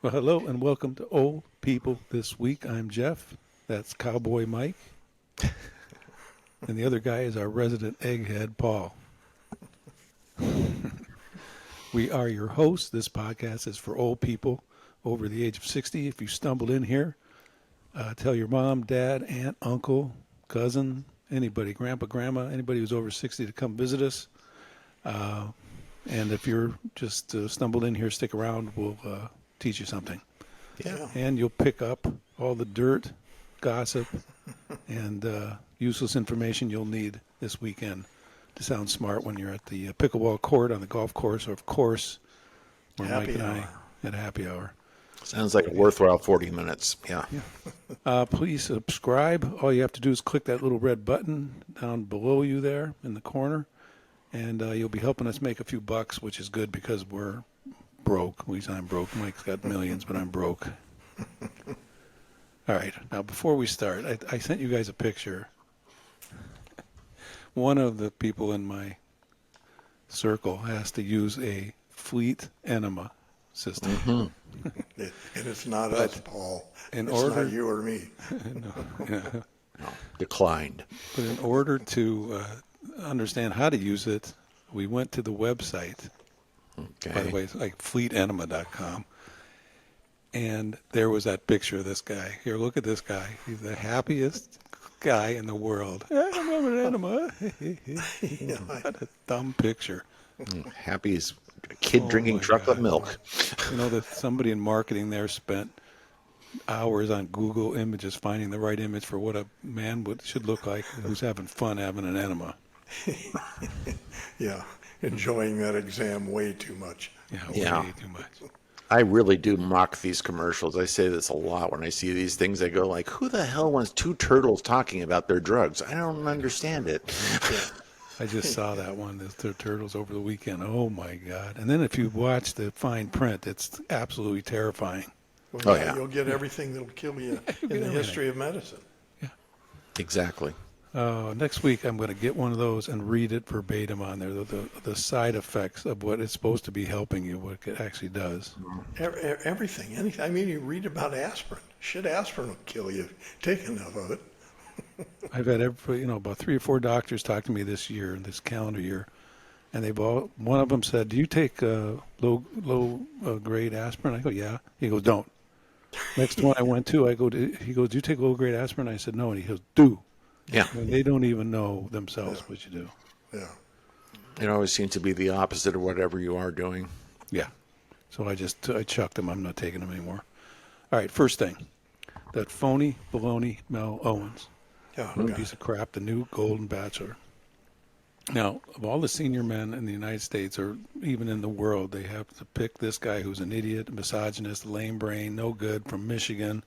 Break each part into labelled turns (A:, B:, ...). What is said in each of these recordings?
A: Well, hello and welcome to Old People This Week. I'm Jeff. That's Cowboy Mike. And the other guy is our resident egghead, Paul. We are your hosts. This podcast is for old people over the age of 60. If you stumbled in here, tell your mom, dad, aunt, uncle, cousin, anybody, grandpa, grandma, anybody who's over 60 to come visit us. And if you're just stumbled in here, stick around. We'll teach you something.
B: Yeah.
A: And you'll pick up all the dirt, gossip, and useless information you'll need this weekend to sound smart when you're at the pickleball court on the golf course, or of course, where Mike and I at happy hour.
B: Sounds like a worthwhile 40 minutes. Yeah.
A: Please subscribe. All you have to do is click that little red button down below you there in the corner, and you'll be helping us make a few bucks, which is good because we're broke. At least I'm broke. Mike's got millions, but I'm broke. All right. Now, before we start, I sent you guys a picture. One of the people in my circle has to use a fleet enema system.
C: Mm-hmm. And it's not us, Paul. It's not you or me.
A: No,
B: Declined.
A: But in order to understand how to use it, we went to the website.
B: Okay.
A: By the way, it's like fleetenema.com. And there was that picture of this guy. Here, look at this guy. He's the happiest guy in the world. I'm having an enema. What a dumb picture.
B: Happy as a kid drinking chocolate milk.
A: You know that somebody in marketing there spent hours on Google Images finding the right image for what a man should look like who's having fun having an enema.
C: Yeah. Enjoying that exam way too much.
A: Yeah, way too much.
B: I really do mock these commercials. I say this a lot when I see these things. I go like, who the hell wants two turtles talking about their drugs? I don't understand it.
A: I just saw that one, the turtles over the weekend. Oh, my God. And then if you watch the fine print, it's absolutely terrifying.
C: Well, yeah. You'll get everything that'll kill you in the history of medicine.
A: Yeah.
B: Exactly.
A: Next week, I'm going to get one of those and read it verbatim on there, the side effects of what it's supposed to be helping you, what it actually does.
C: Everything, anything. I mean, you read about aspirin. Shit, aspirin will kill you. Take enough of it.
A: I've had about 3 or 4 doctors talk to me this calendar year, and one of them said, "Do you take low grade aspirin?" I go, "Yeah." He goes, "Don't." Next one I went to, he goes, "Do you take low grade aspirin?" I said, "No," and he goes, "Do."
B: Yeah.
A: And they don't even know themselves what you do.
C: Yeah.
B: It always seems to be the opposite of whatever you are doing.
A: Yeah. So I chucked them. I'm not taking them anymore. All right, first thing. That phony baloney Mel Owens.
C: Yeah.
A: Piece of crap, the new Golden Bachelor. Now, of all the senior men in the United States, or even in the world, they have to pick this guy who's an idiot, a misogynist, lame brain, no good, from Michigan.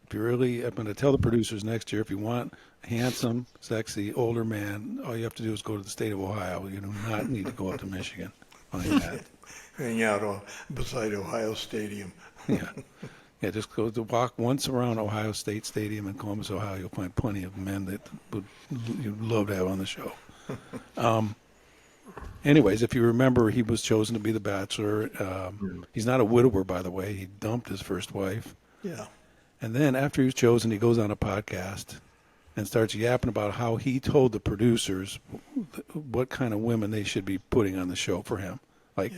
A: I'm going to tell the producers next year, if you want a handsome, sexy, older man, all you have to do is go to the state of Ohio. You do not need to go up to Michigan.
C: Hang out beside Ohio Stadium.
A: Yeah. Yeah, just go to walk once around Ohio State Stadium in Columbus, Ohio. You'll find plenty of men that you'd love to have on the show. Anyways, if you remember, he was chosen to be the Bachelor. He's not a widower, by the way. He dumped his first wife.
C: Yeah.
A: And then after he was chosen, he goes on a podcast and starts yapping about how he told the producers what kind of women they should be putting on the show for him. Like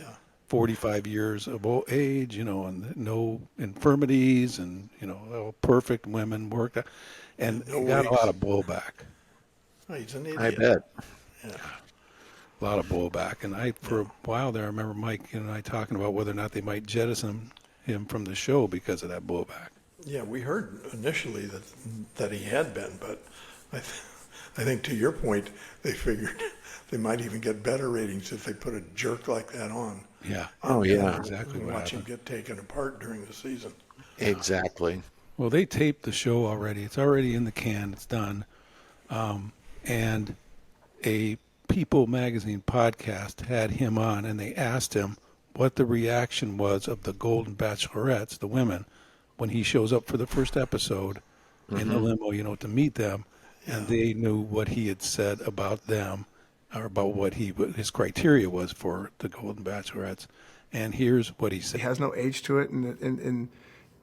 A: 45 years of old age, and no infirmities, and, all perfect women worked out. And he got a lot of blowback.
C: Oh, he's an idiot.
B: I bet.
C: Yeah.
A: A lot of blowback. And for a while there, I remember Mike and I talking about whether or not they might jettison him from the show because of that blowback.
C: Yeah, we heard initially that he had been, but I think to your point, they figured they might even get better ratings if they put a jerk like that on.
A: Yeah.
C: Exactly. Watch him get taken apart during the season.
B: Exactly.
A: Well, they taped the show already. It's already in the can. It's done. And a People magazine podcast had him on, and they asked him what the reaction was of the Golden Bachelorettes, the women, when he shows up for the first episode in the limo, to meet them, and they knew what he had said about them, or about what his criteria was for the Golden Bachelorettes. And here's what he
D: It
A: said.
D: has no age to it, and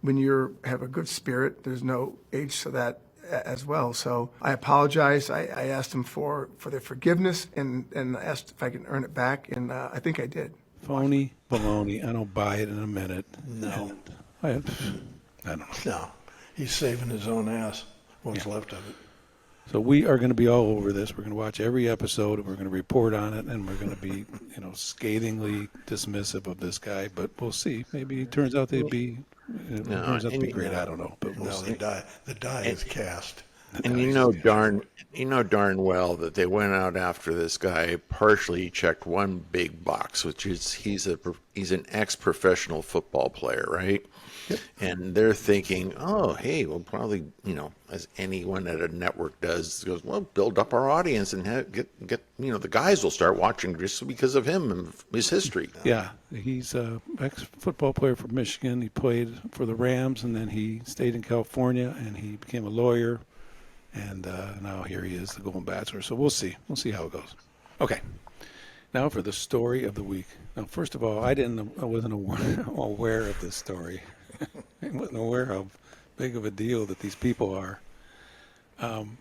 D: when you have a good spirit, there's no age to that as well. So I apologize. I asked him for their forgiveness and asked if I can earn it back, and I think I did.
A: Phony baloney. I don't buy it in a minute.
C: No.
A: And I don't know.
C: No, he's saving his own ass, what's left of it.
A: So we are going to be all over this. We're going to watch every episode, and we're going to report on it, and we're going to be, scathingly dismissive of this guy. But we'll see. Maybe it turns out to be great. I don't know, but we'll
C: No,
A: see.
C: the die is cast.
B: And you know darn well that they went out after this guy. Partially, he checked one big box, which is he's an ex-professional football player, right? Yep. And they're thinking, oh, hey, we'll probably, as anyone at a network does, goes, well, build up our audience and get the guys will start watching just because of him and his history.
A: Yeah, he's an ex-football player from Michigan. He played for the Rams, and then he stayed in California, and he became a lawyer. And now here he is, the Golden Bachelor. So we'll see. We'll see how it goes. Okay. Now for the story of the week. Now, first of all, I wasn't aware of this story. I wasn't aware how big of a deal that these people are.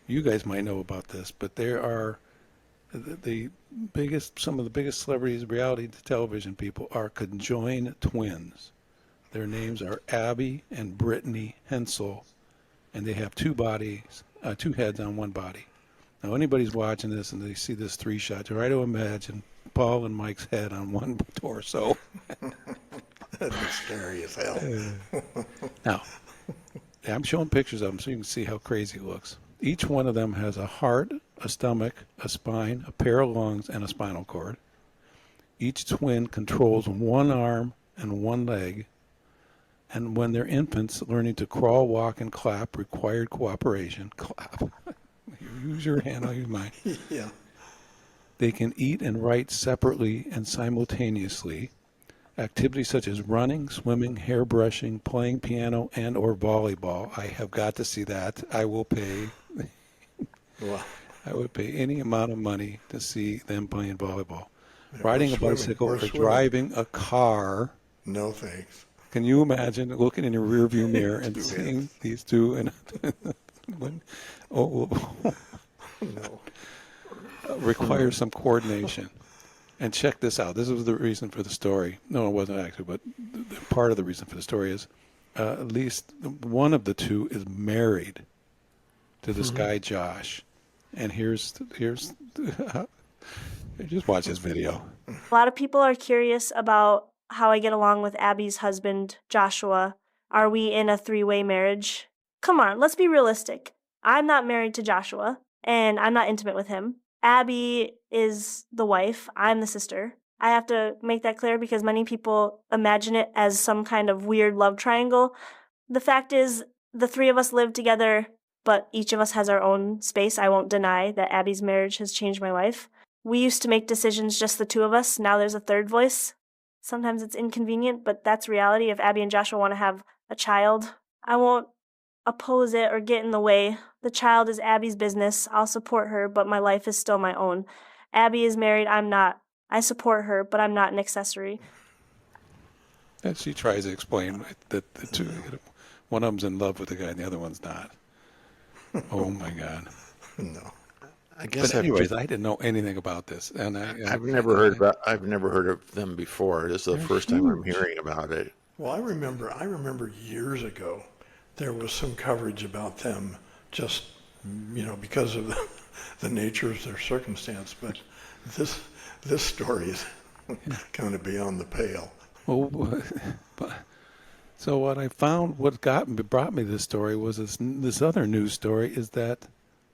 A: You guys might know about this, but there are some of the biggest celebrities, reality television people, are conjoined twins. Their names are Abby and Brittany Hensel, and they have two heads on one body. Now, anybody's watching this and they see this 3-shot, try to imagine Paul and Mike's head on one torso.
C: That'd be scary as hell.
A: Now, I'm showing pictures of them so you can see how crazy it looks. Each one of them has a heart, a stomach, a spine, a pair of lungs, and a spinal cord. Each twin controls one arm and one leg. And when they're infants, learning to crawl, walk, and clap required cooperation. Clap. Use your hand, I'll use mine.
C: Yeah.
A: They can eat and write separately and simultaneously. Activities such as running, swimming, hairbrushing, playing piano, and or volleyball. I have got to see that. I will pay.
C: Wow.
A: I would pay any amount of money to see them playing volleyball.
C: Yeah,
A: Riding a
C: swimming,
A: bicycle or
C: swimming.
A: driving a car.
C: No thanks.
A: Can you imagine looking in your rearview mirror and
C: Two
A: seeing
C: hands.
A: these two and
C: No.
A: requires some coordination. And check this out. This was the reason for the story. No, it wasn't actually, but part of the reason for the story is at least one of the two is married to this guy Josh. And here's just watch this video.
E: A lot of people are curious about how I get along with Abby's husband, Joshua. Are we in a 3-way marriage? Come on, let's be realistic. I'm not married to Joshua, and I'm not intimate with him. Abby is the wife. I'm the sister. I have to make that clear because many people imagine it as some kind of weird love triangle. The fact is, the three of us live together, but each of us has our own space. I won't deny that Abby's marriage has changed my life. We used to make decisions just the two of us. Now there's a third voice. Sometimes it's inconvenient, but that's reality. If Abby and Joshua want to have a child, I won't oppose it or get in the way. The child is Abby's business. I'll support her, but my life is still my own. Abby is married. I'm not. I support her, but I'm not an accessory.
A: And she tries to explain that the two, one of them's in love with the guy and the other one's not. Oh my God.
C: No.
B: I guess
A: But anyways, I didn't know anything about this, and
B: I've never heard of them before. This is the first time I'm hearing about it.
C: Well, I remember years ago, there was some coverage about them just, because of the nature of their circumstance. But this story is kind of beyond the pale.
A: Well, so what I found, brought me this story was this other news story is that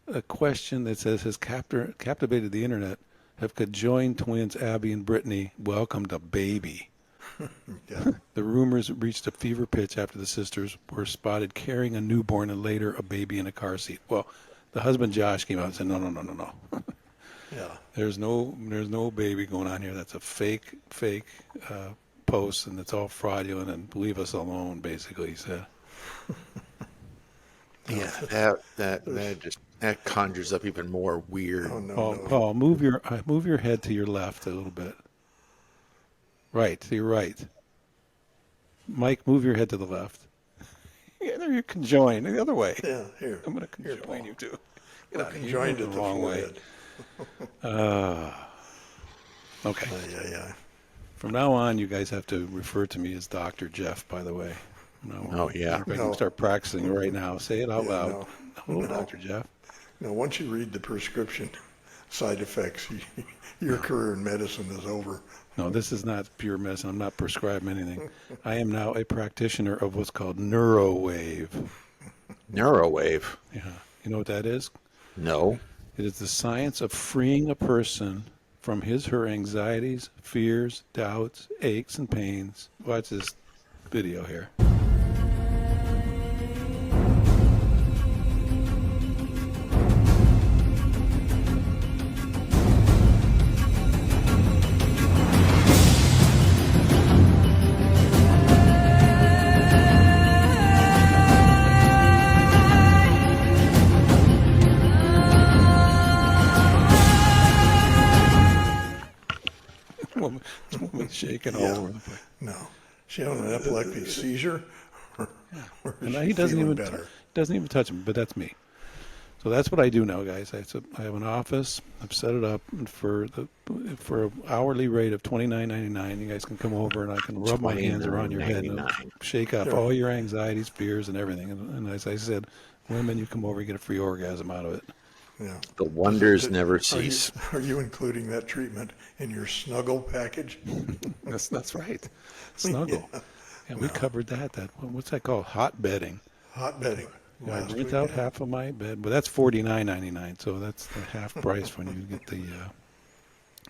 A: a question that says has captivated the internet. Have conjoined twins Abby and Brittany welcomed a baby?
C: Yeah.
A: The rumors reached a fever pitch after the sisters were spotted carrying a newborn and later a baby in a car seat. Well, the husband Josh came out and said, no.
C: Yeah.
A: There's no baby going on here. That's a fake post, and it's all fraudulent. And leave us alone, basically, he said.
B: Yeah, that conjures up even more weird.
C: Oh, no.
A: Paul, move your head to your left a little bit. Right, you're right. Mike, move your head to the left. Yeah, there you're conjoined the other way.
C: Yeah, here.
A: I'm going to
C: Here,
A: conjoin
C: Paul.
A: you too. Get
C: We're
A: out of here.
C: conjoined
A: You're
C: at
A: the
C: the
A: wrong
C: forehead.
A: way. Okay.
C: Yeah.
A: From now on, you guys have to refer to me as Dr. Jeff, by the way. No,
B: Oh, yeah.
A: I can
C: No.
A: start practicing right now. Say it out
C: Yeah,
A: loud.
C: no.
A: Hello,
C: No.
A: Dr. Jeff.
C: Now, once you read the prescription side effects, your career in medicine is over.
A: No, this is not pure medicine. I'm not prescribing anything. I am now a practitioner of what's called Neurowave.
B: Neurowave.
A: Yeah. You know what that is?
B: No.
A: It is the science of freeing a person from his/her anxieties, fears, doubts, aches, and pains. Watch this video here. Woman shaking all over the place.
C: No. She had an epileptic seizure? Or is
A: And
C: she
A: he doesn't
C: feeling
A: even
C: better?
A: doesn't even touch me, but that's me. So that's what I do now, guys. I have an office. I've set it up for an hourly rate of $29.99. You guys can come over and I can rub my hands around your head and
B: $29.99.
A: shake off
C: Sure.
A: all your anxieties, fears, and everything. And as I said, women, you come over, you get a free orgasm out of it.
C: Yeah.
B: The wonders never
C: Are you,
B: cease.
C: are you including that treatment in your snuggle package?
A: That's right. Snuggle. Yeah, we covered that. What's that called? Hot bedding.
C: Hot bedding.
A: Yeah, I
C: Last
A: rent out
C: weekend.
A: half of my bed, but that's $49.99. So that's the half price when you get the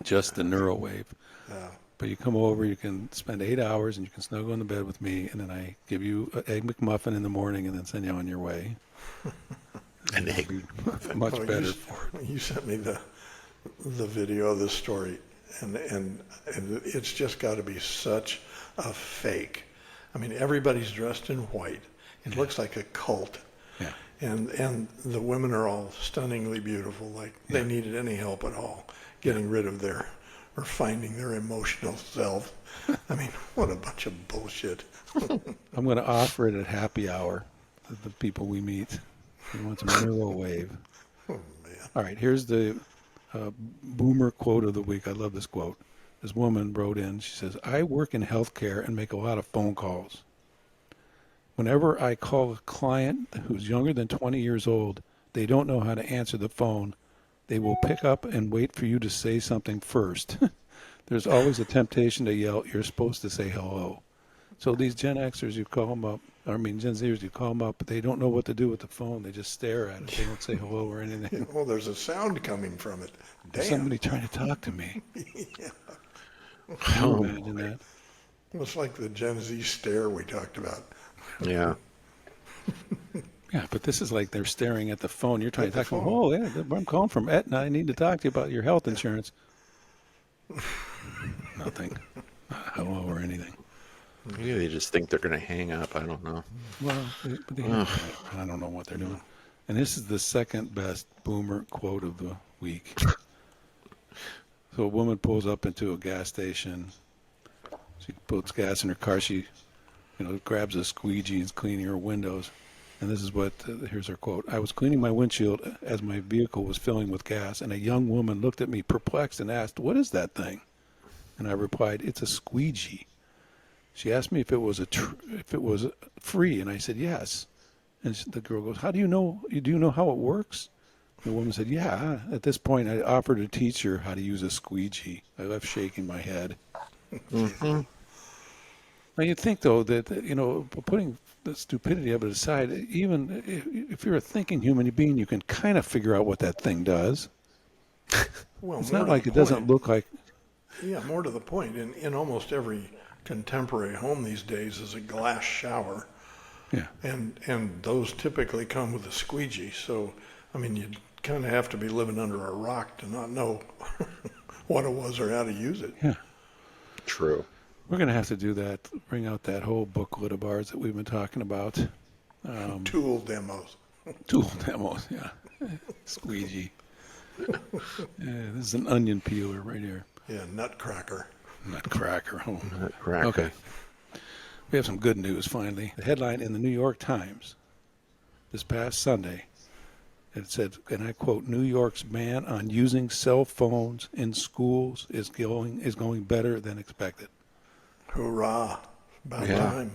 A: just the Neurowave.
C: Yeah.
A: But you come over, you can spend 8 hours, and you can snuggle in the bed with me, and then I give you an egg McMuffin in the morning, and then send you on your way.
B: An egg.
A: Much
C: Oh,
A: better
C: you,
A: for it.
C: you sent me the video of this story, and it's just got to be such a fake. I mean, everybody's dressed in white. It looks like a cult.
A: Yeah.
C: And the women are all stunningly beautiful, like they needed any help at all getting rid of their or finding their emotional self. I mean, what a bunch of bullshit.
A: I'm going to offer it at happy hour to the people we meet. You want some Neurowave.
C: Oh, man.
A: All right, here's the boomer quote of the week. I love this quote. This woman wrote in, she says, I work in healthcare and make a lot of phone calls. Whenever I call a client who's younger than 20 years old, they don't know how to answer the phone. They will pick up and wait for you to say something first. There's always a temptation to yell, you're supposed to say hello. So these Gen Xers, you call them up, Gen Zers, you call them up, but they don't know what to do with the phone. They just stare at it. They don't say hello or anything.
C: Oh, there's a sound coming from it.
A: There's
C: Damn.
A: somebody trying to talk to me.
C: Yeah.
A: Can you imagine that?
C: It's like the Gen Z stare we talked about.
B: Yeah.
A: Yeah, but this is like they're staring at the phone. You're trying
C: At
A: to
C: the
A: talk to them.
C: phone.
A: Oh, yeah, I'm calling from Aetna. I need to talk to you about your health insurance. Nothing. Not hello or anything.
B: Maybe they just think they're going to hang up. I don't know.
A: Well, I don't know what they're doing. And this is the second best boomer quote of the week. So a woman pulls up into a gas station. She puts gas in her car. She, grabs a squeegee and is cleaning her windows. And this is what, here's her quote. I was cleaning my windshield as my vehicle was filling with gas, and a young woman looked at me perplexed and asked, what is that thing? And I replied, it's a squeegee. She asked me if it was free, and I said, yes. And the girl goes, how do you know? Do you know how it works? And the woman said, yeah. At this point, I offered to teach her how to use a squeegee. I left shaking my head.
B: Mm-hmm.
A: Now, you'd think, though, that, putting the stupidity of it aside, even if you're a thinking human being, you can kind of figure out what that thing does.
C: Well,
A: It's
C: more
A: not
C: to
A: like
C: the
A: it doesn't
C: point-
A: look like,
C: Yeah, more to the point, in almost every contemporary home these days is a glass shower,
A: yeah.
C: and those typically come with a squeegee. So, I mean, you'd kind of have to be living under a rock to not know what it was or how to use it.
A: Yeah.
B: True.
A: We're going to have to do that, bring out that whole booklet of ours that we've been talking about.
C: Tool demos.
A: Tool demos, yeah. Squeegee. Yeah, this is an onion peeler right here.
C: Yeah, nutcracker.
A: Nutcracker. Oh.
B: Nutcracker.
A: Okay. We have some good news finally. The headline in the New York Times this past Sunday, it said, and I quote, New York's ban on using cell phones in schools is going better than expected.
C: Hurrah. About
B: Yeah.
C: time.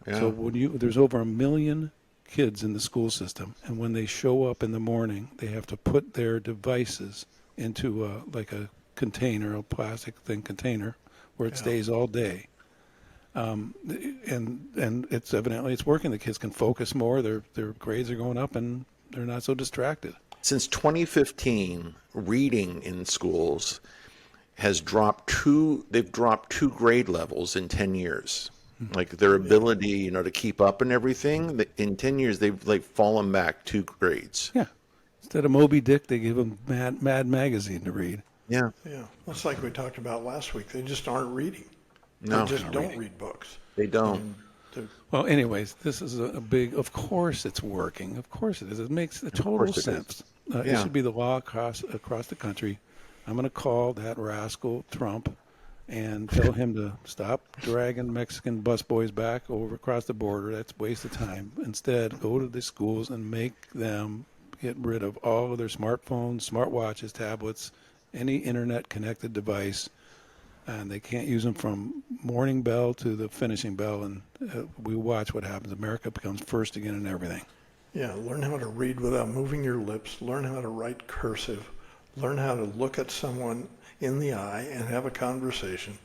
B: Yeah.
A: So there's over 1 million kids in the school system, and when they show up in the morning, they have to put their devices into like a container, a plastic thing container, where it stays all day. And it's evidently it's working. The kids can focus more. Their grades are going up, and they're not so distracted.
B: Since 2015, reading in schools has dropped they've dropped 2 grade levels in 10 years. Like their ability, to keep up and everything, in 10 years, they've fallen back 2 grades.
A: Yeah. Instead of Moby Dick, they give them Mad Magazine to read.
B: Yeah.
C: Yeah. It's like we talked about last week. They just aren't reading.
B: No,
C: They just
B: not
C: don't
B: reading.
C: read books.
B: They don't.
A: Well, anyways, this is a big, of course it's working. Of course it is. It makes the total
B: course it is.
A: sense. It
B: Yeah.
A: should be the law across the country. I'm going to call that rascal Trump and tell him to stop dragging Mexican busboys back over across the border. That's a waste of time. Instead, go to the schools and make them get rid of all of their smartphones, smartwatches, tablets, any internet-connected device, and they can't use them from morning bell to the finishing bell, and we watch what happens. America becomes first again in everything.
C: Yeah, learn how to read without moving your lips. Learn how to write cursive. Learn how to look at someone in the eye and have a conversation.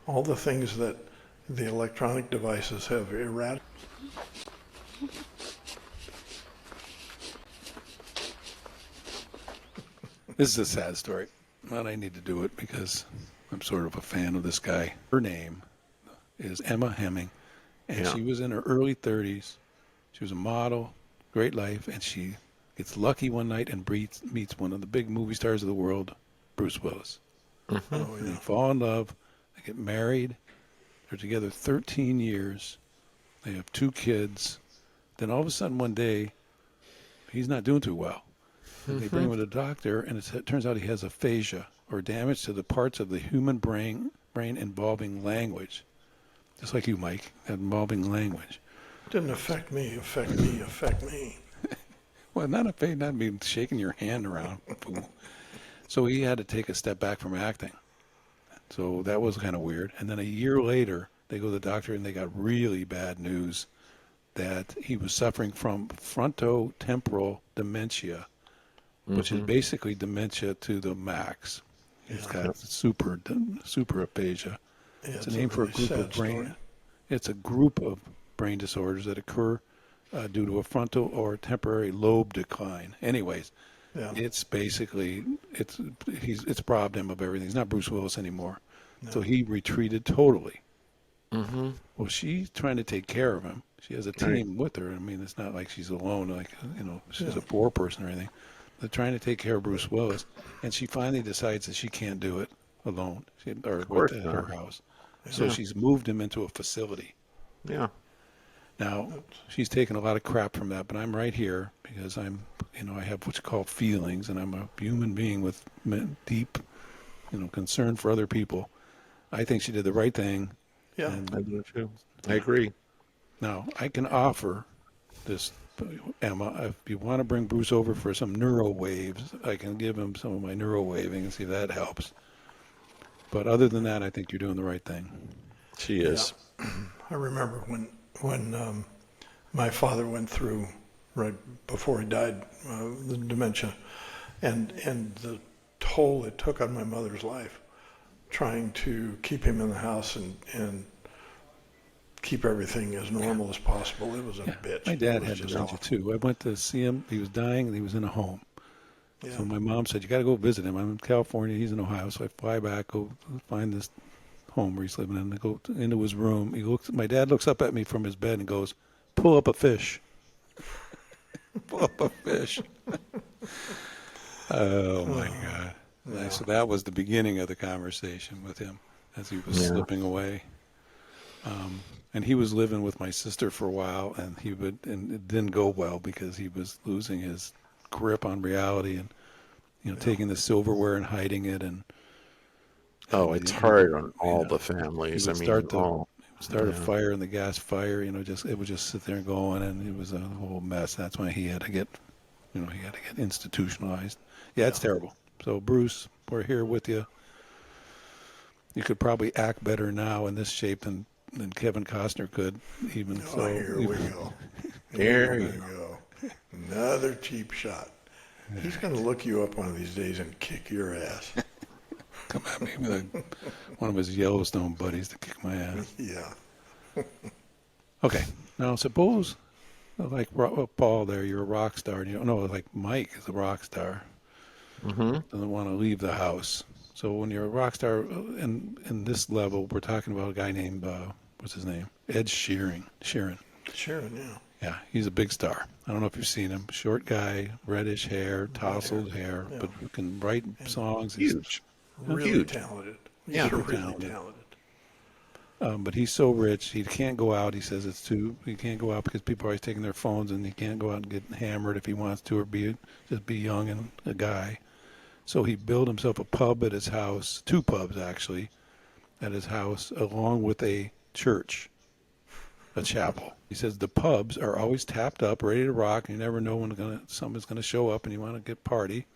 C: All the things that the electronic devices have eradicated.
A: This is a sad story, but I need to do it because I'm sort of a fan of this guy. Her name is Emma Hemming, and she was in her early 30s. She was a model, great life, and she gets lucky one night and meets one of the big movie stars of the world, Bruce Willis. And they fall in love. They get married. They're together 13 years. They have 2 kids. Then all of a sudden one day, he's not doing too well. And they bring him to the doctor, and it turns out he has aphasia, or damage to the parts of the human brain involving language. Just like you, Mike, involving language.
C: Didn't affect me, affect me, affect me.
A: Well, not being shaking your hand around. So he had to take a step back from acting. So that was kind of weird. And then a year later, they go to the doctor, and they got really bad news that he was suffering from frontotemporal dementia, which is basically dementia to the max. He's got super aphasia.
C: Yeah,
A: It's a name for a
C: really
A: group of
C: sad story.
A: It's a group of brain disorders that occur due to a frontal or temporary lobe decline. Anyways, it's basically it's robbed him of everything. He's not Bruce Willis anymore, so he retreated totally. Well, she's trying to take care of him. She has a team with her. I mean, it's not like she's alone. Like she's a poor person or anything. They're trying to take care of Bruce Willis, and she finally decides that she can't do it alone, or at her house. So she's moved him into a facility.
B: Yeah.
A: Now, she's taken a lot of crap from that, but I'm right here because I have what's called feelings, and I'm a human being with deep, concern for other people. I think she did the right thing.
C: Yeah.
A: And
B: I do too. I agree.
A: now, I can offer this, Emma, if you want to bring Bruce over for some neurowaves, I can give him some of my neurowaving and see if that helps. But other than that, I think you're doing the right thing.
B: She is.
C: I remember when my father went through, right before he died, the dementia, and the toll it took on my mother's life, trying to keep him in the house and keep everything as normal as possible. It was a bitch.
A: My dad
C: It was
A: had
C: just
A: dementia
C: awful.
A: too. I went to see him. He was dying, and he was in a home.
C: Yeah.
A: So my mom said, you got to go visit him. I'm in California. He's in Ohio. So I fly back, go find this home where he's living in. I go into his room. My dad looks up at me from his bed and goes, pull up a fish. Pull up a fish. Oh, my God. Yeah. So that was the beginning of the conversation with him as he was slipping away. And he was living with my sister for a while, and it didn't go well because he was losing his grip on reality and taking the silverware and hiding it, and
B: Oh, it's hard on all the
A: He
B: families. I
A: would
B: mean,
A: start a fire and the gas fire, it would just sit there going, and it was a whole mess. That's why he had to get, institutionalized. Yeah, it's terrible. So Bruce, we're here with you. You could probably act better now in this shape than Kevin Costner could, even
C: Oh,
A: so.
C: here we go.
B: There
C: we
B: you
C: go. Another cheap shot. He's going to look you up one of these days and kick your ass.
A: Come at me with one of his Yellowstone buddies to kick my ass.
C: Yeah.
A: Okay, now suppose, like Paul there, you're a rock star, and you don't know, like Mike is a rock star. Doesn't want to leave the house. So when you're a rock star in this level, we're talking about a guy named, what's his name? Ed Sheeran.
C: Sherran, yeah.
A: Yeah, he's a big star. I don't know if you've seen him. Short guy, reddish hair, tousled hair, but can write songs.
B: huge.
C: Really
B: Huge.
C: talented.
B: Yeah.
C: He's really
A: Talented.
C: talented.
A: But he's so rich, he can't go out. He says he can't go out because people are always taking their phones, and he can't go out and get hammered if he wants to, or just be young and a guy. So he built himself a pub at his house, 2 pubs actually, at his house, along with a church, a chapel. He says the pubs are always tapped up, ready to rock, and you never know when somebody's going to show up and you want to get party.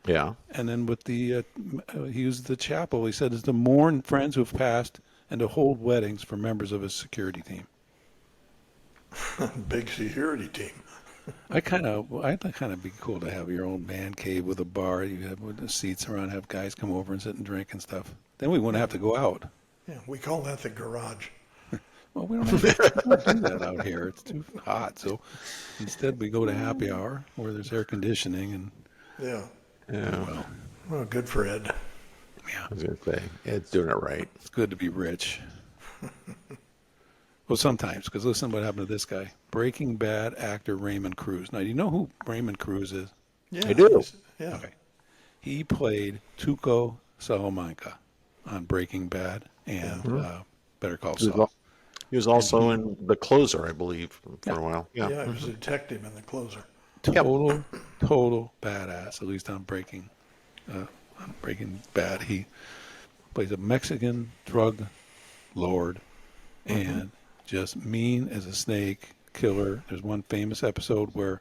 B: Yeah.
A: And then with he used the chapel, he said, is to mourn friends who have passed and to hold weddings for members of his security team.
C: Big security team.
A: I'd kind of be cool to have your own man cave with a bar. You have with the seats around, have guys come over and sit and drink and stuff. Then we wouldn't have to go out.
C: Yeah, we call that the garage.
A: Well, we don't do that out here. It's too hot. So instead, we go to happy hour where there's air conditioning and.
C: Yeah.
B: Yeah.
C: Well, good for Ed.
A: Yeah,
B: I was going to say, Ed's doing it right.
A: it's good to be rich. Well, sometimes, because listen what happened to this guy. Breaking Bad actor Raymond Cruz. Now, do you know who Raymond Cruz is?
C: Yeah,
B: I do.
C: Yeah.
A: Okay. He played Tuco Salamanca on Breaking Bad and Better Call Saul.
B: He was also in The Closer, I believe, for a while.
C: Yeah, he was a detective in The Closer.
A: Total badass, at least on Breaking Bad. He plays a Mexican drug lord and just mean as a snake, killer. There's one famous episode where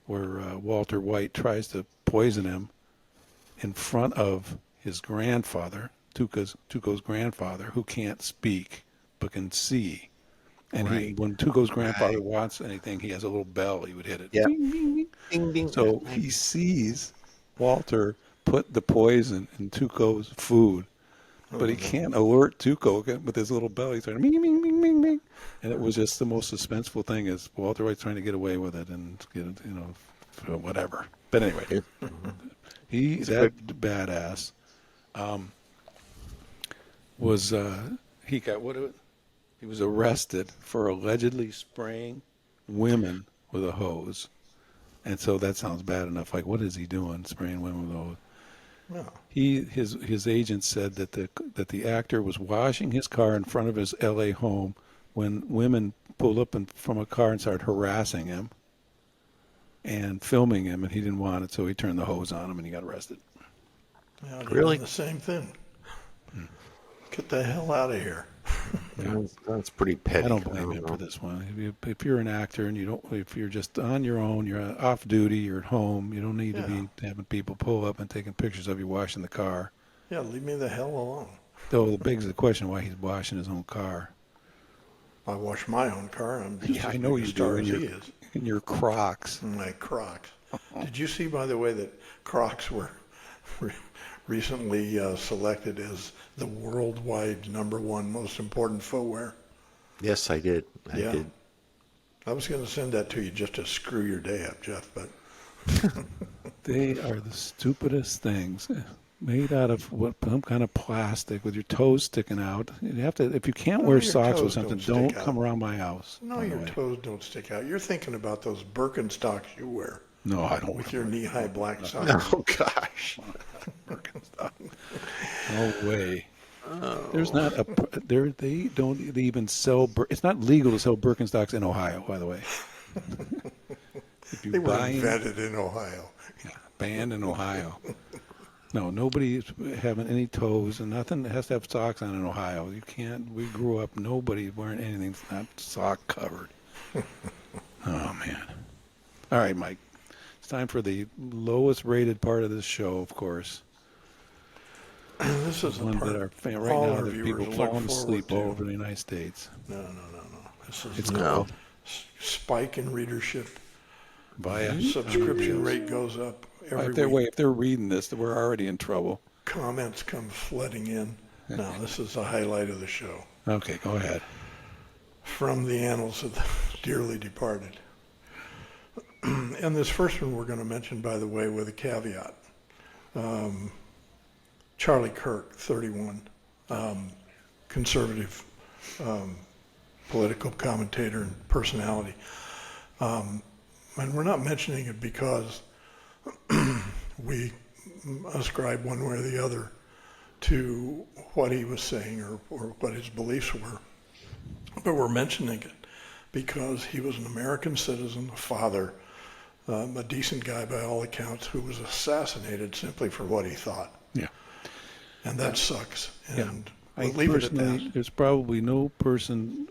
A: Walter White tries to poison him in front of his grandfather, Tuco's grandfather, who can't speak but can see. And when Tuco's grandfather wants anything, he has a little bell. He would hit it.
B: Yeah.
A: Ding, ding, ding.
B: Ding, ding.
A: So he sees Walter put the poison in Tuco's food, but he can't alert Tuco with his little bell. He's like, ming, ming, ming, ming, ming. And it was just the most suspenseful thing is Walter White's trying to get away with it and get it, whatever. But anyway, that badass he was arrested for allegedly spraying women with a hose. And so that sounds bad enough. Like, what is he doing, spraying women with a hose?
C: No.
A: His agent said that the actor was washing his car in front of his L.A. home when women pulled up from a car and started harassing him and filming him, and he didn't want it, so he turned the hose on him and he got arrested.
C: Yeah,
B: Really?
C: the same thing. Get the hell out of here.
B: That's pretty petty.
A: I don't blame him for this one. If you're an actor and if you're just on your own, you're off duty, you're at home, you don't need to be having people pull up and taking pictures of you washing the car.
C: Yeah, leave me the hell alone.
A: Though the begs the question why he's washing his own car.
C: I wash my own car. I'm just
A: I
C: as
A: know
C: big a
A: you
C: star
A: do.
C: as he is.
A: In your Crocs.
C: My Crocs. Did you see, by the way, that Crocs were recently selected as the worldwide #1 most important footwear?
B: Yes, I did. I did.
C: I was going to send that to you just to screw your day up, Jeff, but
A: They are the stupidest things. Made out of some kind of plastic with your toes sticking out. You have to, if you can't wear
C: your
A: socks or
C: toes
A: something,
C: don't stick
A: don't
C: out.
A: come around my house.
C: no,
A: by the
C: your
A: way.
C: toes don't stick out. You're thinking about those Birkenstocks you wear
A: No, I don't.
C: with your knee-high black socks.
B: Oh, gosh.
A: No way. There's not a. They don't even sell. It's not legal to sell Birkenstocks in Ohio, by the way. If you
C: They were
A: buy
C: invented in Ohio.
A: banned in Ohio. No, nobody's having any toes and nothing that has to have socks on in Ohio. You can't. We grew up nobody wearing anything that's not sock covered. Oh man! All right, Mike. It's time for the lowest rated part of this show, of course.
C: This is the
A: One
C: part
A: that our right
C: all
A: now
C: our
A: that
C: viewers
A: people
C: look
A: falling asleep all
C: forward
A: over the United States.
C: to. No. This is
A: It's
C: the
A: called
C: spike in readership.
A: via
C: Subscription rate goes up every
A: If they're reading this, we're already in trouble.
C: Comments come flooding in. Now, this is the highlight of the show.
A: Okay, go ahead.
C: From the annals of the dearly departed. And this first one we're going to mention, by the way, with a caveat. Charlie Kirk, 31, conservative political commentator and personality. And we're not mentioning it because we ascribe one way or the other to what he was saying or what his beliefs were. But we're mentioning it because he was an American citizen, a father, a decent guy by all accounts, who was assassinated simply for what he thought.
A: Yeah.
C: And that sucks. And
A: I
C: we'll leave it at
A: personally,
C: that.
A: there's probably no person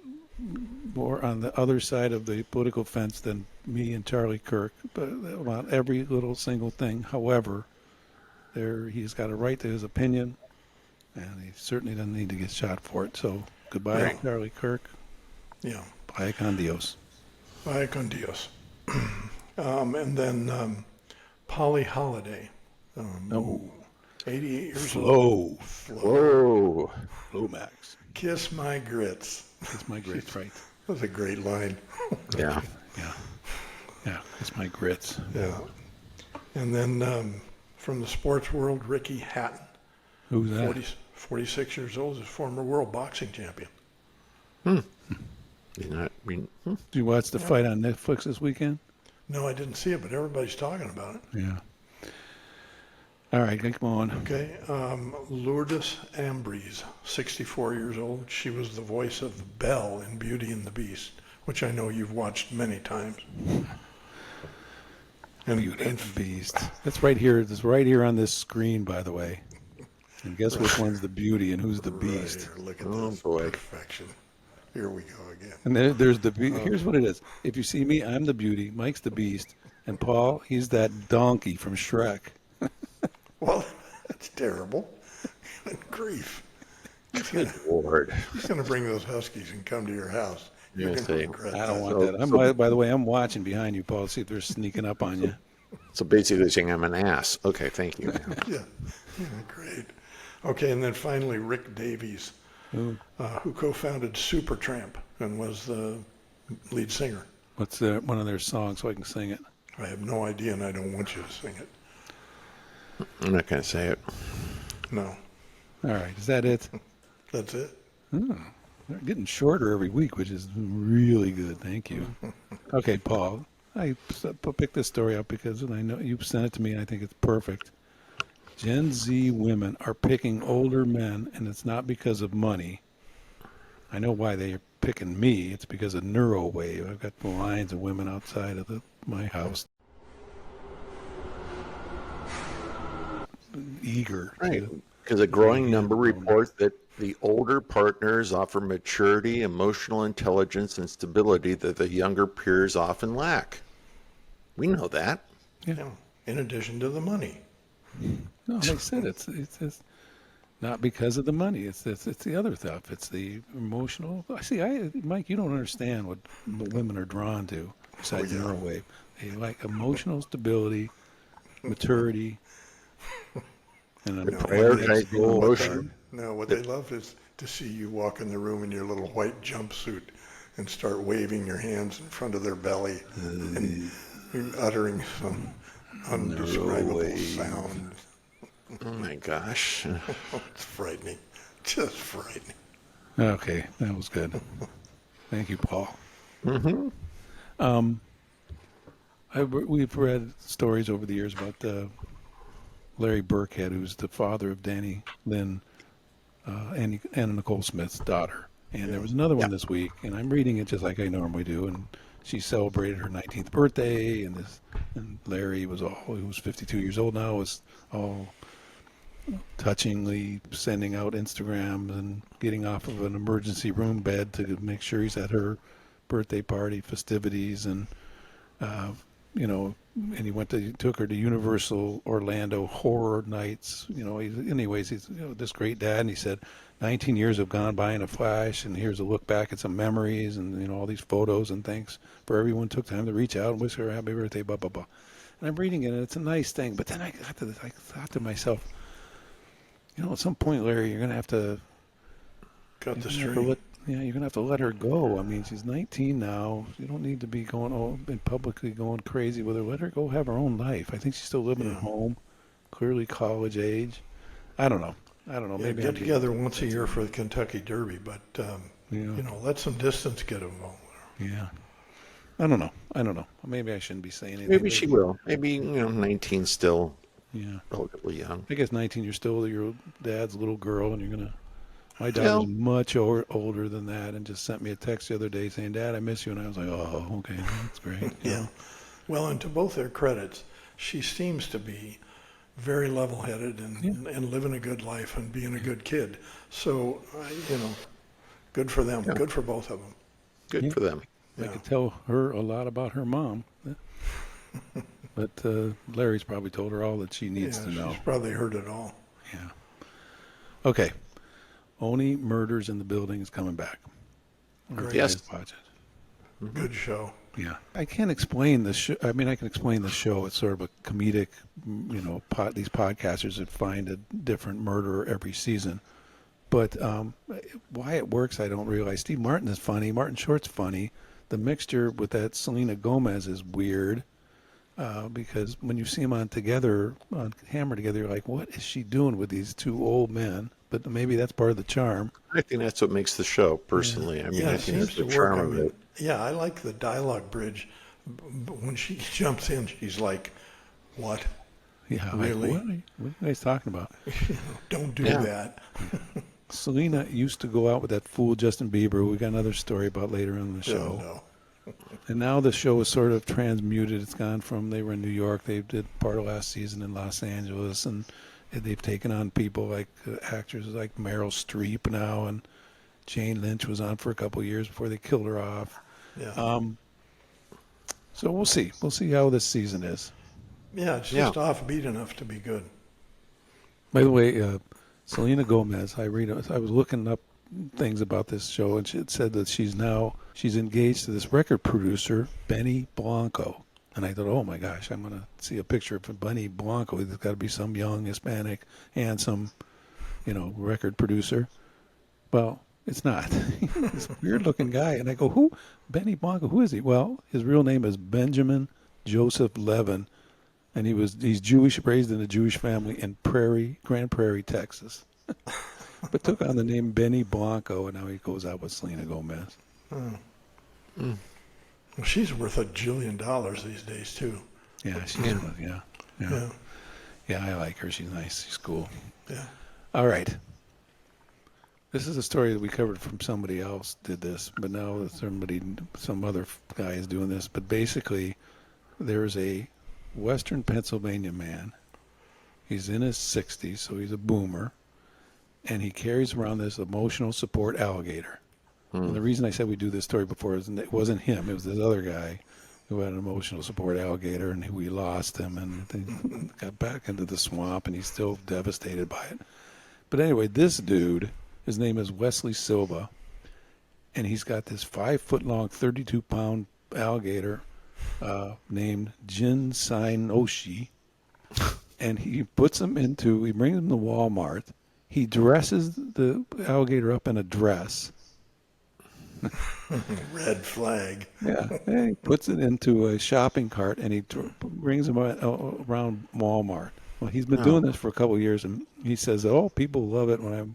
A: more on the other side of the political fence than me and Charlie Kirk about every little single thing. However, he's got a right to his opinion, and he certainly doesn't need to get shot for it. So goodbye,
C: Yeah.
A: Charlie Kirk.
C: Yeah.
A: Vaya con Dios.
C: Vaya con Dios. And then Polly Holiday, 88 years old.
B: Whoa.
A: Flow Max.
C: Kiss my grits.
A: It's my grits, right?
C: That's a great line.
B: Yeah.
A: Yeah, it's my grits.
C: Yeah. And then from the sports world, Ricky Hatton,
A: Who's that?
C: 46 years old, is a former world boxing champion.
B: Did
A: Did you watch the fight on Netflix this weekend?
C: No, I didn't see it, but everybody's talking about it.
A: Yeah. All right, come on.
C: Okay. Lourdes Ambrose, 64 years old. She was the voice of Belle in Beauty and the Beast, which I know you've watched many times.
A: Beauty and the Beast. That's right here. It's right here on this screen, by the way. And guess which one's the beauty and who's the beast?
C: Right here, look at
B: Oh,
C: this
B: boy.
C: perfection. Here we go again.
A: And there's the here's what it is. If you see me, I'm the beauty. Mike's the beast, and Paul, he's that donkey from Shrek.
C: Well, that's terrible. Good grief.
B: Good Lord.
C: He's going to bring those huskies and come to your house. You're
B: Yes,
C: going to
B: they-
C: regret
A: I don't
C: that.
A: want that. By the way, I'm watching behind you, Paul, to see if they're sneaking up on you.
B: So basically saying I'm an ass. Okay, thank you.
C: Yeah, great. Okay, and then finally Rick Davies, who co-founded Supertramp and was the lead singer.
A: What's one of their songs so I can sing it?
C: I have no idea, and I don't want you to sing it.
B: I'm not going to say it.
C: No,
A: All right, is that it?
C: that's it.
A: They're getting shorter every week, which is really good. Thank you. Okay, Paul, I picked this story up because I know you sent it to me, and I think it's perfect. Gen Z women are picking older men, and it's not because of money. I know why they are picking me. It's because of Neurowave. I've got lines of women outside of my house. Eager.
B: Right.
A: to-
B: Because a growing number report that the older partners offer maturity, emotional intelligence, and stability that the younger peers often lack. We know that.
C: Yeah. In addition to the money.
A: No, like I said, it's not because of the money. It's the other stuff. It's the emotional. Mike, you don't understand what women are drawn to besides Neurowave. They like emotional stability, maturity, and
B: prioritize emotion.
C: No, what they love is to see you walk in the room in your little white jumpsuit and start waving your hands in front of their belly and uttering some undescribable sound.
B: Oh my gosh.
C: It's frightening. Just frightening.
A: Okay, that was good. Thank you, Paul. We've read stories over the years about Larry Burkhead, who's the father of Dannielynn, Anna Nicole Smith's daughter. And there was another one this week, and I'm reading it just like I normally do. And she celebrated her 19th birthday, and Larry who's 52 years old now, was all touchingly sending out Instagrams and getting off of an emergency room bed to make sure he's at her birthday party festivities, and and he took her to Universal Orlando Horror Nights. He's this great dad, and he said 19 years have gone by in a flash, and here's a look back at some memories, and all these photos, and thanks for everyone took time to reach out and wish her a happy birthday, blah blah blah. And I'm reading it, and it's a nice thing, but then I thought to myself, at some point, Larry, you're gonna have to
C: Cut the string.
A: you're gonna have to let her go. I mean, she's 19 now. You don't need to be going and publicly going crazy with her. Let her go have her own life. I think she's still living at home, clearly college age. I don't know.
C: Yeah,
A: Maybe
C: get together once a year for the Kentucky Derby, but let some distance get involved.
A: Yeah. I don't know. Maybe I shouldn't be saying anything.
B: Maybe she will. Maybe 19 still
A: Yeah.
B: relatively young.
A: I guess 19, you're still your dad's little girl, and you're gonna. My daughter's much older than that, and just sent me a text the other day saying, "Dad, I miss you," and I was like, "Oh, okay, that's great."
C: Yeah. Well, and to both their credits, she seems to be very level-headed and living a good life and being a good kid. So, good for them.
B: Yeah.
C: Good for both of them.
B: Good for them.
A: I
C: Yeah.
A: could tell her a lot about her mom, but Larry's probably told her all that she needs to know.
C: She's probably heard it all.
A: Yeah. Okay. Only Murders in the Building is coming back.
C: Great.
B: Yes.
A: Watch it.
C: Good show.
A: Yeah. I can't explain the show. I mean, I can explain the show. It's sort of a comedic, these podcasters that find a different murderer every season. But why it works, I don't realize. Steve Martin is funny. Martin Short's funny. The mixture with that Selena Gomez is weird because when you see them on camera together, you're like, what is she doing with these two old men? But maybe that's part of the charm.
B: I think that's what makes the show, personally. I mean, I
C: It
B: think
C: seems
B: it's
C: to
B: the
C: work.
B: charm
C: I
B: of
C: mean,
B: it.
C: yeah, I like the dialogue bridge. But when she jumps in, she's like, "What?
A: Yeah.
C: Really?
A: What are you guys talking about?
C: Don't do
B: Yeah.
C: that."
A: Selena used to go out with that fool Justin Bieber. We got another story about later on the show.
C: No.
A: And now the show is sort of transmuted. It's gone from, they were in New York, they did part of last season in Los Angeles, and they've taken on people like actors like Meryl Streep now, and Jane Lynch was on for a couple of years before they killed her off.
C: Yeah.
A: So we'll see. We'll see how this season is.
C: Yeah, it's just offbeat enough to be good.
A: By the way, Selena Gomez, I was looking up things about this show, and it said that she's engaged to this record producer, Benny Blanco. And I thought, oh my gosh, I'm going to see a picture of Benny Blanco. There's got to be some young, Hispanic, handsome, record producer. Well, it's not. This weird-looking guy. And I go, who? Benny Blanco, who is he? Well, his real name is Benjamin Joseph Levin, and he's Jewish, raised in a Jewish family in Grand Prairie, Texas. But took on the name Benny Blanco, and now he goes out with Selena Gomez.
C: Well, she's worth $1 jillion these days too.
A: Yeah, yeah, I like her. She's nice. She's cool.
C: Yeah.
A: All right. This is a story that we covered from somebody else did this, but now some other guy is doing this. But basically, there's a Western Pennsylvania man. He's in his 60s, so he's a boomer, and he carries around this emotional support alligator. And the reason I said we do this story before is it wasn't him. It was this other guy who had an emotional support alligator, and we lost him, and they got back into the swamp, and he's still devastated by it. But anyway, this dude, his name is Wesley Silva, and he's got this 5-foot-long, 32-pound alligator named Jin Oshi, and he brings him to Walmart. He dresses the alligator up in a dress.
C: Red flag.
A: Yeah, and he puts it into a shopping cart, and he brings him around Walmart. Well, he's been doing this for a couple of years, and he says, "Oh, people love it when I'm,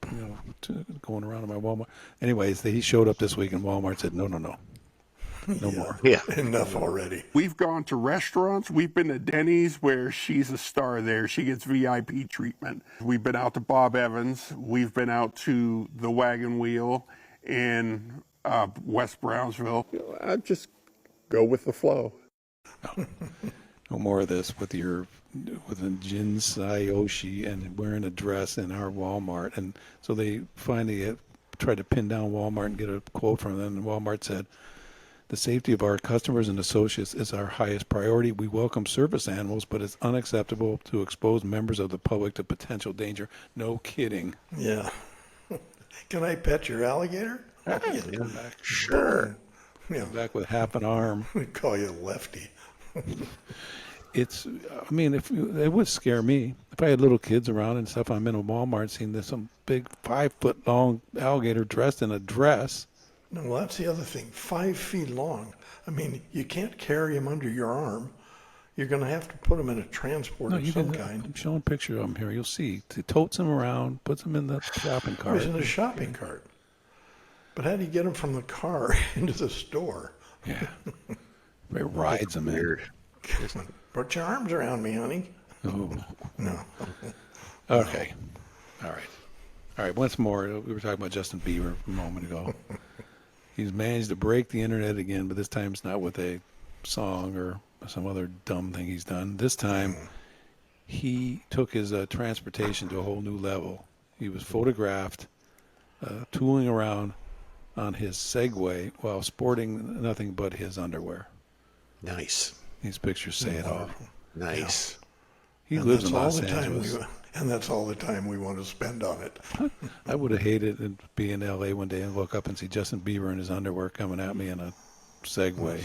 A: going around in my Walmart." Anyways, he showed up this week, and Walmart said, "No more."
B: Yeah.
C: Enough already.
F: We've gone to restaurants. We've been to Denny's where she's a star there. She gets VIP treatment. We've been out to Bob Evans. We've been out to the Wagon Wheel in West Brownsville.
G: I just go with the flow.
A: No more of this with a Jinsai Oshi and wearing a dress in our Walmart. And so they finally tried to pin down Walmart and get a quote from them. And Walmart said, "The safety of our customers and associates is our highest priority. We welcome service animals, but it's unacceptable to expose members of the public to potential danger." No kidding.
C: Yeah. Can I pet your alligator?
B: Yeah, sure.
C: Yeah.
A: Back with half an arm.
C: We call you Lefty.
A: It's, I mean, it would scare me if I had little kids around and stuff. I'm in a Walmart seeing some big 5-foot long alligator dressed in a dress.
C: No, well, that's the other thing. 5 feet long. I mean, you can't carry him under your arm. You're going to have to put him in a transport of some kind.
A: I'm showing a picture of him here. You'll see. He totes him around, puts him in the shopping cart.
C: He's in a shopping cart. But how do you get him from the car into the store?
A: Yeah. It rides him in.
B: Weird.
C: Come on, put your arms around me, honey.
A: Oh.
C: No.
A: Okay. All right. Once more, we were talking about Justin Bieber a moment ago. He's managed to break the internet again, but this time it's not with a song or some other dumb thing he's done. This time, he took his transportation to a whole new level. He was photographed tooling around on his Segway while sporting nothing but his underwear.
B: Nice.
A: These pictures say it all.
B: Nice.
A: He
C: And
A: lives in
C: that's
A: Los Angeles.
C: And that's all the time we want to spend on it.
A: I would have hated to be in L.A. one day and look up and see Justin Bieber in his underwear coming at me in a Segway.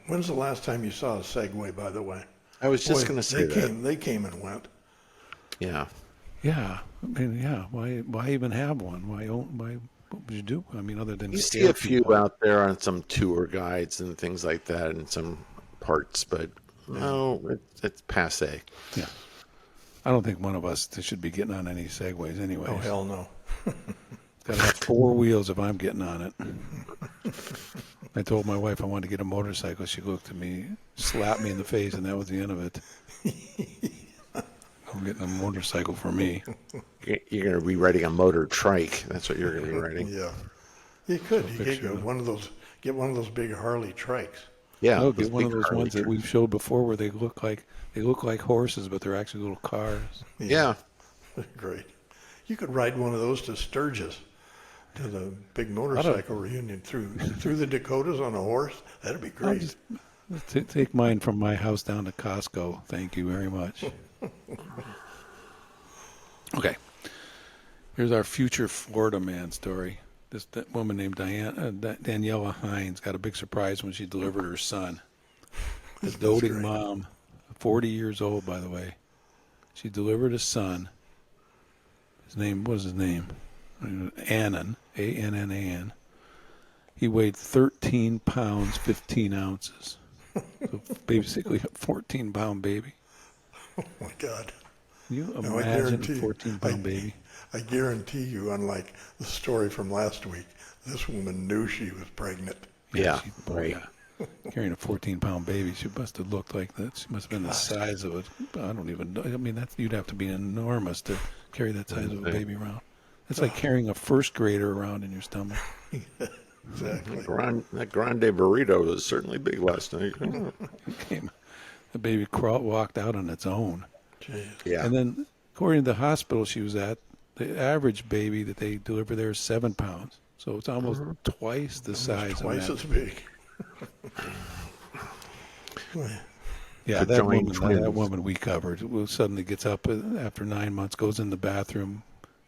C: When's the last time you saw a Segway, by the way?
B: I was just going to say that.
C: They came and went.
B: Yeah.
A: Yeah, I mean, yeah. Why even have one? Why? What would you do? I mean, other than
B: You see
A: scare
B: a few
A: people.
B: out there on some tour guides and things like that in some parts, but no, it's passe.
A: Yeah, I don't think one of us should be getting on any Segways anyway.
C: Oh, hell no.
A: Got to have 4 wheels if I'm getting on it. I told my wife I wanted to get a motorcycle. She looked at me, slapped me in the face, and that was the end of it. I'm getting a motorcycle for me.
B: You're going to be riding a motor trike. That's what you're going to be riding.
C: Yeah. You could. You
A: Picture
C: could
A: of-
C: get one of those big Harley trikes.
B: Yeah.
A: No,
B: those
A: get one of
B: big
A: those
B: Harley
A: ones that
B: trikes.
A: we've showed before where they look like horses, but they're actually little cars.
B: Yeah.
C: Great. You could ride one of those to Sturgis, to the big motorcycle reunion through the Dakotas on a horse. That'd be
A: I'll
C: great.
A: just take mine from my house down to Costco. Thank you very much. Okay. Here's our future Florida man story. That woman named Daniela Hines got a big surprise when she delivered her son. A doting
C: great.
A: mom, 40 years old, by the way. She delivered a son. What was his name? Annan, A-N-N-A-N. He weighed 13 pounds, 15 ounces. So basically a 14-pound baby.
C: Oh, my God.
A: Can you
C: No, I
A: imagine a
C: guarantee-
A: 14-pound baby?
C: I guarantee you, unlike the story from last week, this woman knew she was pregnant.
B: Yeah.
A: Right. Carrying a 14-pound baby, she must have looked like that. She must have been the size of it. I don't even know. I mean, you'd have to be enormous to carry that size of a baby around. It's like carrying a first grader around in your stomach.
C: Exactly.
B: That grande burrito was certainly big last night.
A: The baby walked out on its own.
C: Jeez.
B: Yeah.
A: And then, according to the hospital she was at, the average baby that they deliver there is 7 pounds. So it's almost twice the size
C: Twice
A: of
C: as
A: that.
C: big.
A: Yeah, that
B: Conjoined
A: woman
B: twins.
A: we covered suddenly gets up after 9 months, goes in the bathroom,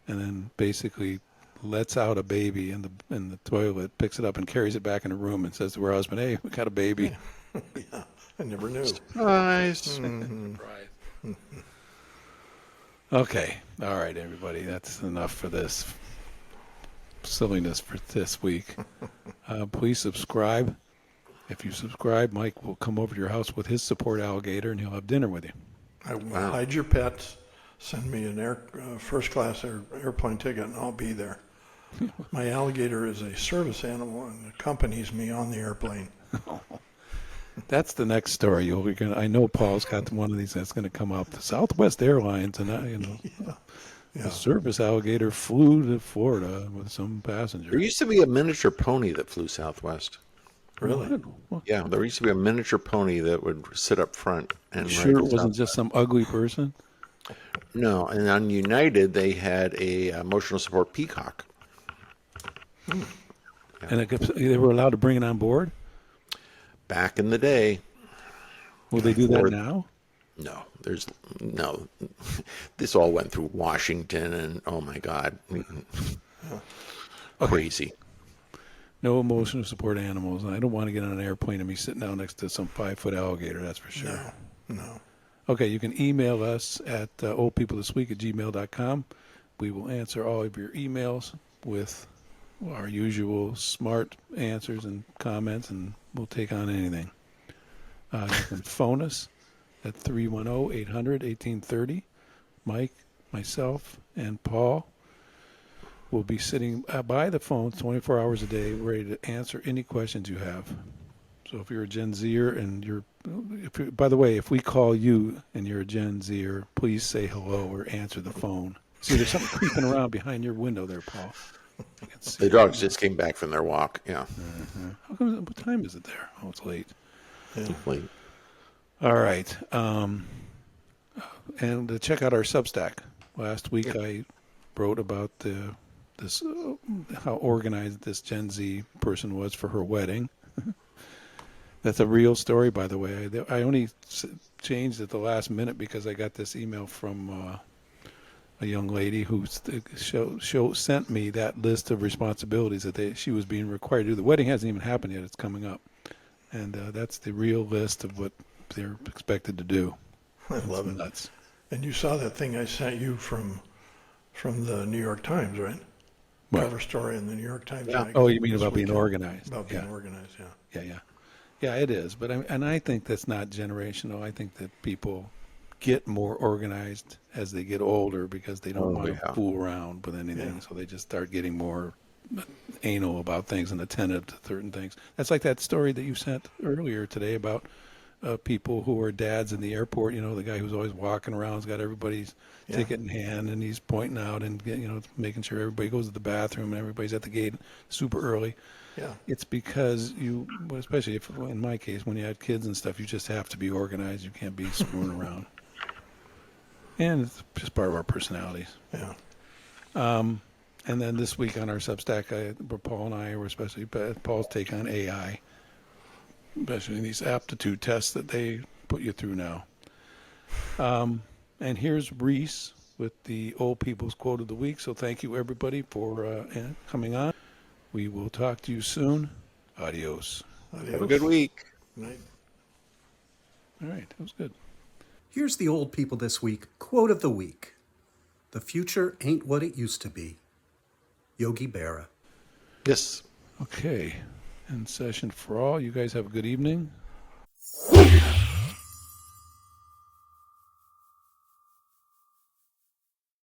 A: and then basically lets out a baby in the toilet, picks it up and carries it back in her room and says to her husband, "Hey, we got a baby."
C: Yeah, I never knew.
B: Nice.
A: Okay, all right, everybody, that's enough for this silliness for this week. Please subscribe. If you subscribe, Mike will come over to your house with his support alligator, and he'll have dinner with you.
C: I will hide your pets. Send me an first-class airplane ticket, and I'll be there. My alligator is a service animal and accompanies me on the airplane.
A: That's the next story. I know Paul's got one of these that's going to come up. The Southwest Airlines, and a service alligator flew to Florida with some
B: There
A: passenger.
B: used to be a miniature pony that flew Southwest.
C: Really?
A: Well,
B: Yeah, there used to be a miniature pony that would sit up front and
A: you
B: write
A: sure it
B: stuff.
A: wasn't just some ugly person?
B: No, and on United they had a emotional support peacock.
A: And they were allowed to bring it on board?
B: Back in the day.
A: Will they do that
B: Or-
A: now?
B: No, no. This all went through Washington, and oh my God, crazy.
A: No emotional support animals. I don't want to get on an airplane and be sitting down next to some 5-foot alligator, that's for sure.
C: No.
A: Okay, you can email us at oldpeoplethisweek@gmail.com. We will answer all of your emails with our usual smart answers and comments, and we'll take on anything. You can phone us at 310-800-1830. Mike, myself, and Paul will be sitting by the phone 24 hours a day, ready to answer any questions you have. So if you're a Gen Zer and by the way, if we call you and you're a Gen Zer, please say hello or answer the phone. See, there's something creeping around behind your window there, Paul. I can see
B: The dogs just came back from their walk. Yeah.
A: How come? What time is it there? Oh, it's late.
B: Like,
A: All right. And to check out our Substack. Last week I wrote about how organized this Gen Z person was for her wedding. That's a real story, by the way. I only changed at the last minute because I got this email from a young lady who sent me that list of responsibilities that she was being required to do. The wedding hasn't even happened yet. It's coming up. And that's the real list of what they're expected to do.
C: I love it.
A: Nuts.
C: And you saw that thing I sent you from the New York Times, right?
A: What?
C: Cover story in the New York Times.
B: Yeah.
C: magazine
A: Oh, you mean
C: this
A: about being
C: weekend.
A: organized?
C: About being
A: Yeah.
C: organized, yeah.
A: Yeah, it is. But I think that's not generational. I think that people get more organized as they get older because they don't want to fool around with anything.
C: Yeah.
A: So they just start getting more anal about things and attentive to certain things. That's like that story that you sent earlier today about people who are dads in the airport. You know, the guy who's always walking around, has got everybody's ticket in hand, and he's pointing out and making sure everybody goes to the bathroom and everybody's at the gate super early.
C: Yeah.
A: It's because especially if, in my case, when you had kids and stuff, you just have to be organized. You can't be screwing around. And it's just part of our personalities.
C: Yeah.
A: And then this week on our Substack, Paul and I were especially Paul's take on AI, especially in these aptitude tests that they put you through now. And here's Reese with the Old People's Quote of the Week. So thank you, everybody, for coming on. We will talk to you soon. Adios.
B: have a good week.
C: Night.
A: All right, that was good.
G: Here's the Old People This Week quote of the week. The future ain't what it used to be. Yogi Berra.
B: Yes.
A: Okay. In session for all. You guys have a good evening.